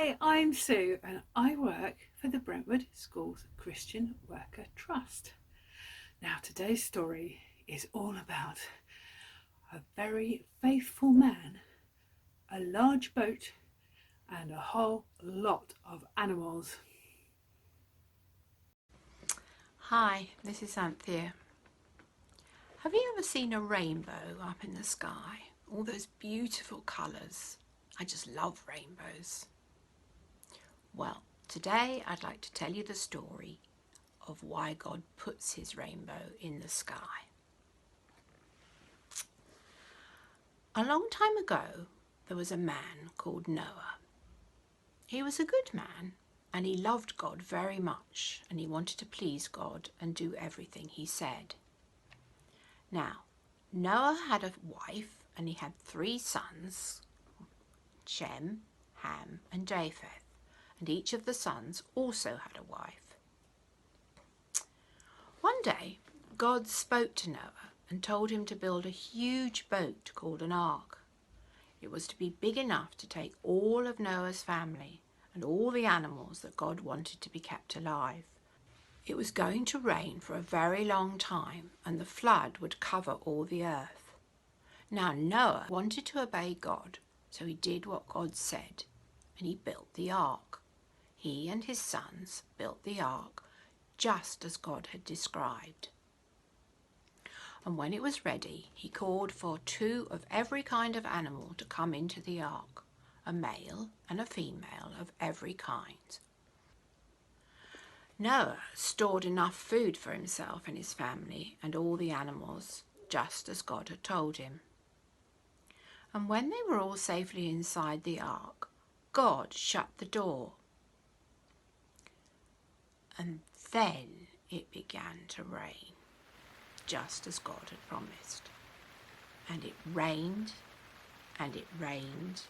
Hi, I'm Sue and I work for the Brentwood Schools Christian Worker Trust. Now today's story is all about a very faithful man, a large boat and a whole lot of animals. Hi, this is Anthea. Have you ever seen a rainbow up in the sky? All those beautiful colours. I just love rainbows. Well, today I'd like to tell you the story of why God puts his rainbow in the sky. A long time ago, there was a man called Noah. He was a good man and he loved God very much and he wanted to please God and do everything he said. Now, Noah had a wife and he had 3 sons, Shem, Ham and Japheth, and each of the sons also had a wife. One day, God spoke to Noah and told him to build a huge boat called an ark. It was to be big enough to take all of Noah's family and all the animals that God wanted to be kept alive. It was going to rain for a very long time and the flood would cover all the earth. Now Noah wanted to obey God, so he did what God said and he built the ark. He and his sons built the ark just as God had described. And when it was ready, he called for 2 of every kind of animal to come into the ark, a male and a female of every kind. Noah stored enough food for himself and his family and all the animals, just as God had told him. And when they were all safely inside the ark, God shut the door. And then it began to rain, just as God had promised. And it rained, and it rained,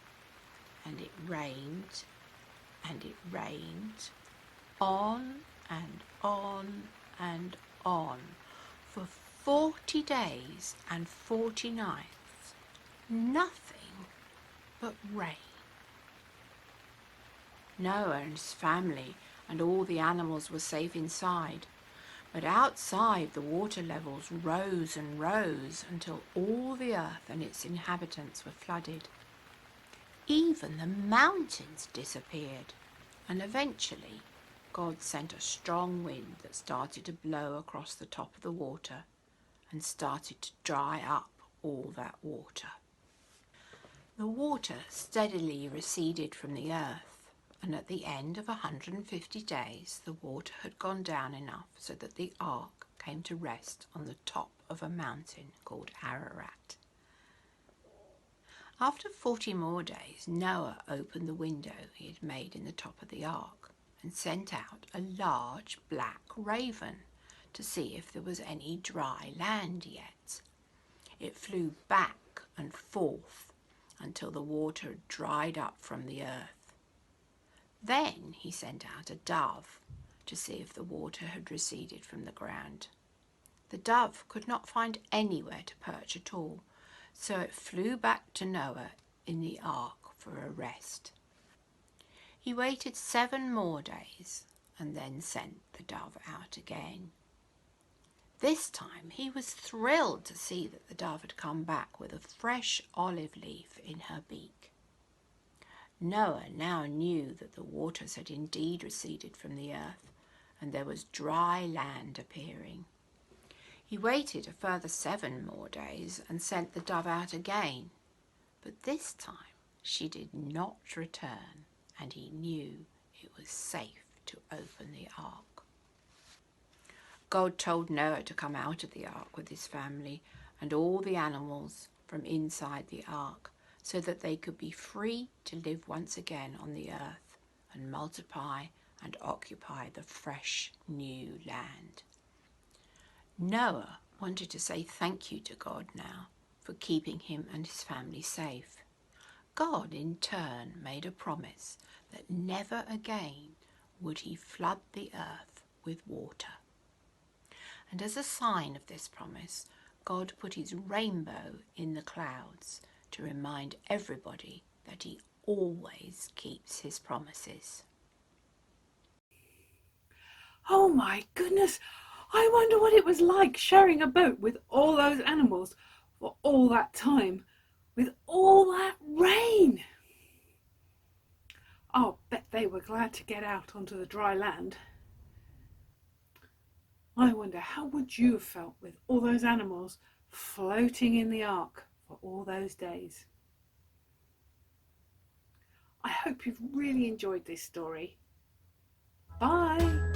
and it rained, and it rained, on and on and on for 40 days and 40 nights. Nothing but rain. Noah and his family and all the animals were safe inside, but outside the water levels rose and rose until all the earth and its inhabitants were flooded. Even the mountains disappeared, and eventually God sent a strong wind that started to blow across the top of the water and started to dry up all that water. The water steadily receded from the earth, and at the end of 150 days the water had gone down enough so that the ark came to rest on the top of a mountain called Ararat. After 40 more days, Noah opened the window he had made in the top of the ark and sent out a large black raven to see if there was any dry land yet. It flew back and forth until the water had dried up from the earth. Then he sent out a dove to see if the water had receded from the ground. The dove could not find anywhere to perch at all, so it flew back to Noah in the ark for a rest. He waited 7 more days and then sent the dove out again. This time he was thrilled to see that the dove had come back with a fresh olive leaf in her beak. Noah now knew that the waters had indeed receded from the earth and there was dry land appearing. He waited a further 7 more days and sent the dove out again, but this time she did not return and he knew it was safe to open the ark. God told Noah to come out of the ark with his family and all the animals from inside the ark so that they could be free to live once again on the earth and multiply and occupy the fresh new land. Noah wanted to say thank you to God now for keeping him and his family safe. God in turn made a promise that never again would he flood the earth with water. And as a sign of this promise, God put his rainbow in the clouds to remind everybody that he always keeps his promises. Oh my goodness, I wonder what it was like sharing a boat with all those animals for all that time, with all that rain. I'll bet they were glad to get out onto the dry land. I wonder how would you have felt with all those animals floating in the ark for all those days. I hope you've really enjoyed this story. Bye!